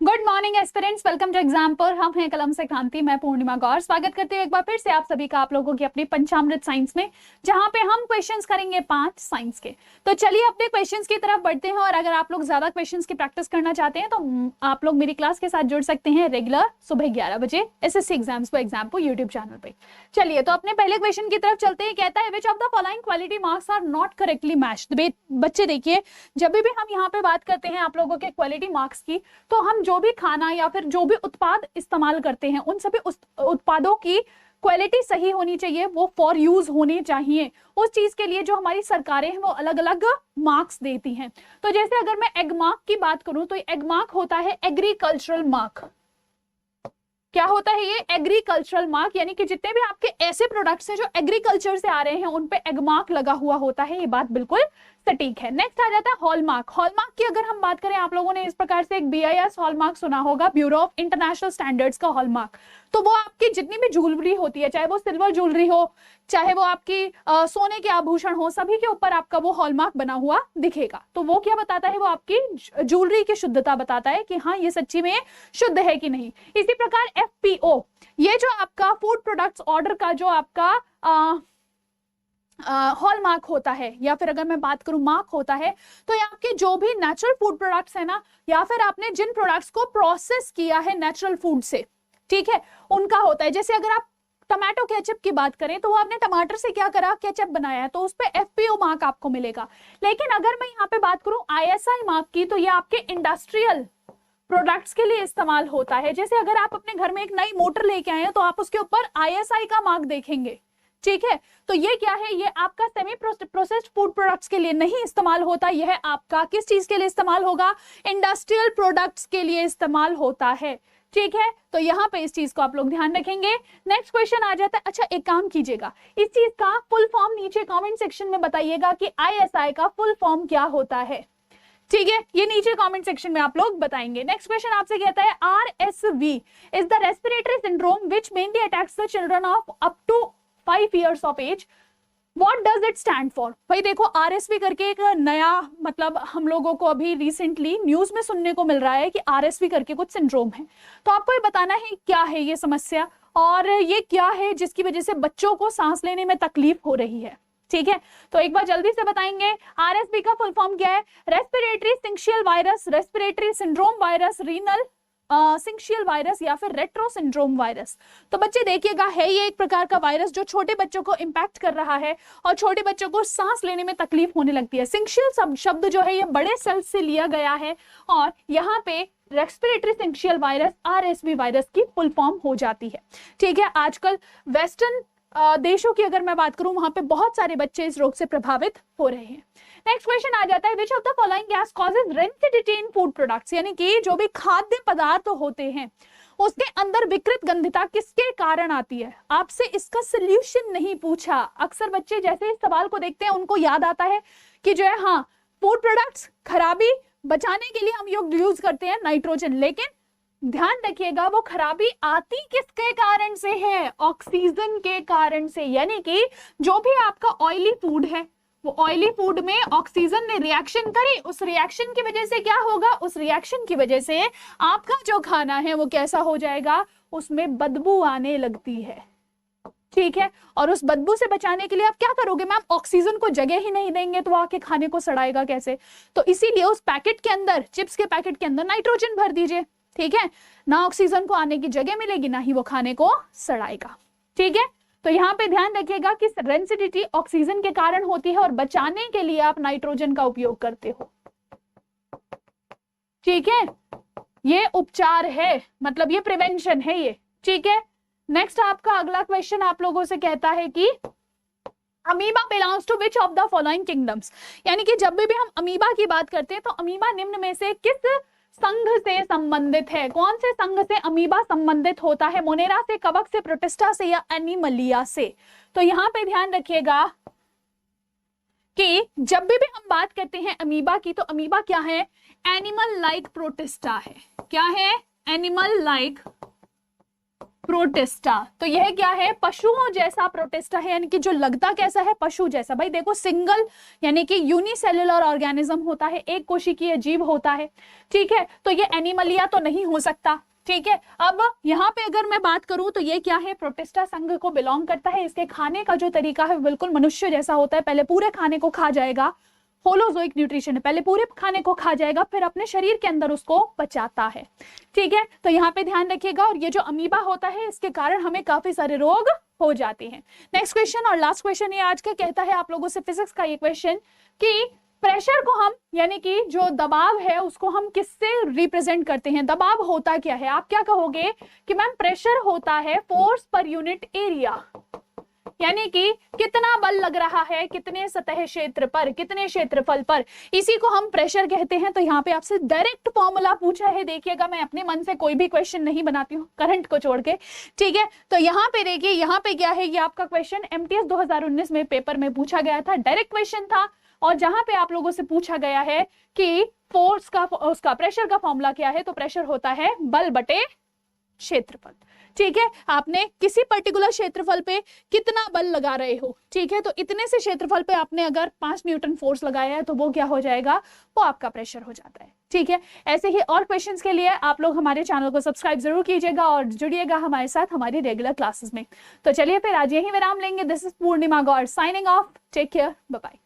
Good morning aspirants, welcome to example. हम हैं कलम से क्रांति, मैं पूर्णिमा गौर स्वागत करती हूँ एक बार फिर से आप सभी का आप लोगों की अपनी पंचामृत साइंस में, जहां पे हम क्वेश्चंस करेंगे 5 साइंस के। तो चलिए अपने क्वेश्चंस की तरफ बढ़ते हैं। और अगर आप लोग ज्यादा क्वेश्चंस की प्रैक्टिस करना चाहते हैं तो आप लोग मेरी क्लास के साथ जुड़ सकते हैं रेगुलर सुबह 11 बजे एसएससी एग्जाम्स को एग्जाम्पल यूट्यूब चैनल पे। चलिए तो अपने पहले क्वेश्चन की तरफ चलते हैं। कहता है which of the following quality marks are not correctly matched. बच्चे देखिए, जब भी हम यहाँ पे बात करते हैं आप लोगों के क्वालिटी मार्क्स की, तो हम जो भी खाना या फिर जो भी उत्पाद इस्तेमाल करते हैं उन सभी उत्पादों की क्वालिटी सही होनी चाहिए, वो फॉर यूज होने चाहिए। उस चीज के लिए जो हमारी सरकारें हैं वो अलग अलग मार्क्स देती हैं। तो जैसे अगर मैं एग मार्क की बात करूं तो एग मार्क होता है एग्रीकल्चरल मार्क। क्या होता है ये? एग्रीकल्चरल मार्क, यानी कि जितने भी आपके ऐसे प्रोडक्ट्स हैं जो एग्रीकल्चर से आ रहे हैं उन पे एग मार्क लगा हुआ होता है। ये बात बिल्कुल सटीक है। नेक्स्ट आ जाता है हॉलमार्क। हॉलमार्क की अगर हम बात करें, आप लोगों ने इस प्रकार से एक BIS हॉलमार्क सुना होगा, ब्यूरो ऑफ इंटरनेशनल स्टैंडर्ड्स का हॉलमार्क। तो वो आपकी जितनी भी ज्वेलरी होती है, चाहे वो सिल्वर ज्वेलरी हो, चाहे वो आपकी सोने के आभूषण हो, सभी के ऊपर आपका वो हॉलमार्क बना हुआ दिखेगा। तो वो क्या बताता है? वो आपकी ज्वेलरी की शुद्धता बताता है कि हाँ ये सच्ची में शुद्ध है कि नहीं। इसी प्रकार FPO, ये जो आपका फूड प्रोडक्ट्स ऑर्डर का जो आपका हॉलमार्क होता है, या फिर अगर मैं बात करूं मार्क होता है, तो ये आपके जो भी नेचुरल फूड प्रोडक्ट्स है ना, या फिर आपने जिन प्रोडक्ट्स को प्रोसेस किया है नेचुरल फूड से, ठीक है, उनका होता है। जैसे अगर आप टमाटो केचप की बात करें तो वो आपने टमाटर से क्या करा, केचप बनाया है, तो उस पे FPO मार्क आपको मिलेगा। लेकिन अगर मैं यहाँ पे बात करूं ISI मार्क की, तो ये आपके इंडस्ट्रियल प्रोडक्ट्स के लिए इस्तेमाल होता है। जैसे अगर आप अपने घर में एक नई मोटर लेके आए हैं तो आप उसके ऊपर ISI का मार्क देखेंगे, ठीक है। तो ये क्या है? ये आपका सेमी प्रोसेस्ड फूड प्रोडक्ट्स के लिए नहीं इस्तेमाल होता। यह आपका किस चीज के लिए इस्तेमाल होगा? इंडस्ट्रियल प्रोडक्ट्स के लिए इस्तेमाल होता है, ठीक है। तो यहाँ पे इस चीज को आप लोग ध्यान रखेंगे। नेक्स्ट क्वेश्चन आ जाता है। अच्छा एक काम कीजिएगा, इस चीज का फुल फॉर्म नीचे कमेंट सेक्शन में बताइएगा कि ISI का फुल फॉर्म क्या होता है, ठीक है। ये नीचे कमेंट सेक्शन में आप लोग बताएंगे। नेक्स्ट क्वेश्चन आपसे कहता है RSV is the respiratory syndrome which mainly attacks the children of up to 5 years of age. What does it stand for? भाई देखो, RSV करके एक नया, मतलब हम लोगों को अभी रिसेंटली न्यूज में सुनने को मिल रहा है कि RSV करके कुछ सिंड्रोम है। तो आपको ये बताना है क्या है ये समस्या, और ये क्या है जिसकी वजह से बच्चों को सांस लेने में तकलीफ हो रही है, ठीक है। तो एक बार जल्दी से बताएंगे, RSV का फुल फॉर्म क्या है? Respiratory syncytial virus, respiratory syndrome virus, renal syncytial virus, या फिर रेट्रो सिंड्रोम वायरस। तो बच्चे देखिएगा, है ये एक प्रकार का वायरस जो छोटे बच्चों को इंपैक्ट कर रहा है और छोटे बच्चों को सांस लेने में तकलीफ होने लगती है। सिंशियल शब्द जो है ये बड़े सेल से लिया गया है, और यहाँ पे respiratory syncytial virus RSV virus की फुल फॉर्म हो जाती है, ठीक है। आजकल वेस्टर्न देशों की अगर मैं बात करूं, वहां पे बहुत सारे बच्चे इस रोग से प्रभावित हो रहे हैं। नेक्स्ट क्वेश्चन आ जाता है, which of the following gas causes rancidity in food products, यानी कि जो भी खाद्य पदार्थ होते हैं उसके अंदर विकृत गंधता किसके कारण आती है? आपसे इसका सोल्यूशन नहीं पूछा। अक्सर बच्चे जैसे इस सवाल को देखते हैं उनको याद आता है कि जो है हाँ फूड प्रोडक्ट्स खराबी बचाने के लिए हम यूज करते हैं नाइट्रोजन, लेकिन ध्यान रखिएगा वो खराबी आती किसके कारण से है? ऑक्सीजन के कारण से। यानी कि जो भी आपका ऑयली फूड है, वो ऑयली फूड में ऑक्सीजन ने रिएक्शन करी, उस रिएक्शन की वजह से क्या होगा? उस रिएक्शन की वजह से आपका जो खाना है वो कैसा हो जाएगा? उसमें बदबू आने लगती है, ठीक है। और उस बदबू से बचाने के लिए आप क्या करोगे? मैम ऑक्सीजन को जगह ही नहीं देंगे तो आके खाने को सड़ाएगा कैसे? तो इसीलिए उस पैकेट के अंदर, चिप्स के पैकेट के अंदर नाइट्रोजन भर दीजिए, ठीक है। ना ऑक्सीजन को आने की जगह मिलेगी, ना ही वो खाने को सड़ाएगा, ठीक है। तो यहाँ पे ध्यान रखिएगा कि रेंसिडिटी ऑक्सीजन के कारण होती है और बचाने के लिए आप नाइट्रोजन का उपयोग करते हो, ठीक है। ये उपचार है, मतलब ये प्रिवेंशन है ये, ठीक है। नेक्स्ट आपका अगला क्वेश्चन आप लोगों से कहता है कि amoeba belongs to which of the following kingdoms, यानी कि जब भी हम अमीबा की बात करते हैं तो अमीबा निम्न में से किस संघ से संबंधित है? कौन से संघ से अमीबा संबंधित होता है? मोनेरा से, कवक से, प्रोटिस्टा से, या एनिमलिया से? तो यहाँ पे ध्यान रखिएगा कि जब भी हम बात करते हैं अमीबा की, तो अमीबा क्या है? एनिमल लाइक प्रोटिस्टा है। क्या है? Animal like protista. तो यह क्या है, पशुओं जैसा प्रोटिस्टा है, यानी कि जो लगता कैसा है, पशु जैसा। भाई देखो, सिंगल यानी कि यूनिसेल्युलर ऑर्गेनिज्म होता है, एक कोशिकीय जीव होता है, ठीक है। तो ये एनिमलिया तो नहीं हो सकता, ठीक है। अब यहाँ पे अगर मैं बात करूं तो ये क्या है, प्रोटिस्टा संघ को बिलोंग करता है। इसके खाने का जो तरीका है बिल्कुल मनुष्य जैसा होता है, पहले पूरे खाने को खा जाएगा, होलोजोइक न्यूट्रिशन है, पहले पूरे खाने को खा जाएगा, फिर अपने शरीर के अंदर उसको पचाता है, ठीक है। तो यहाँ पे ध्यान रखिएगा। और ये जो अमीबा होता है, इसके कारण हमें काफी सारे रोग हो जाते हैं। नेक्स्ट क्वेश्चन और लास्ट क्वेश्चन ये आज का कहता है आप लोगों से फिजिक्स का ये क्वेश्चन कि प्रेशर को हम, यानी कि जो दबाव है उसको हम किससे रिप्रेजेंट करते हैं, दबाव होता क्या है। आप क्या कहोगे कि मैम प्रेशर होता है फोर्स पर यूनिट एरिया, यानी कि कितना बल लग रहा है कितने सतह क्षेत्र पर, कितने क्षेत्रफल पर, इसी को हम प्रेशर कहते हैं। तो यहाँ पे आपसे डायरेक्ट फॉर्मूला पूछा है, देखिएगा मैं अपने मन से कोई भी क्वेश्चन नहीं बनाती हूँ करंट को छोड़ के, ठीक है। तो यहाँ पे देखिए, यहाँ पे क्या है, ये आपका क्वेश्चन एमटीएस 2019 में पेपर में पूछा गया था, डायरेक्ट क्वेश्चन था। और जहां पे आप लोगों से पूछा गया है कि फोर्स का, उसका प्रेशर का फॉर्मूला क्या है, तो प्रेशर होता है बल बटे क्षेत्रफल, ठीक है। आपने किसी पर्टिकुलर क्षेत्रफल पे कितना बल लगा रहे हो, ठीक है, तो इतने से क्षेत्रफल पे आपने अगर 5 न्यूटन फोर्स लगाया है तो वो क्या हो जाएगा, वो आपका प्रेशर हो जाता है, ठीक है। ऐसे ही और क्वेश्चंस के लिए आप लोग हमारे चैनल को सब्सक्राइब जरूर कीजिएगा और जुड़िएगा हमारे साथ हमारी रेगुलर क्लासेस में। तो चलिए फिर आज यही विराम लेंगे। This is Purnima Gaur signing off, take care, bye bye.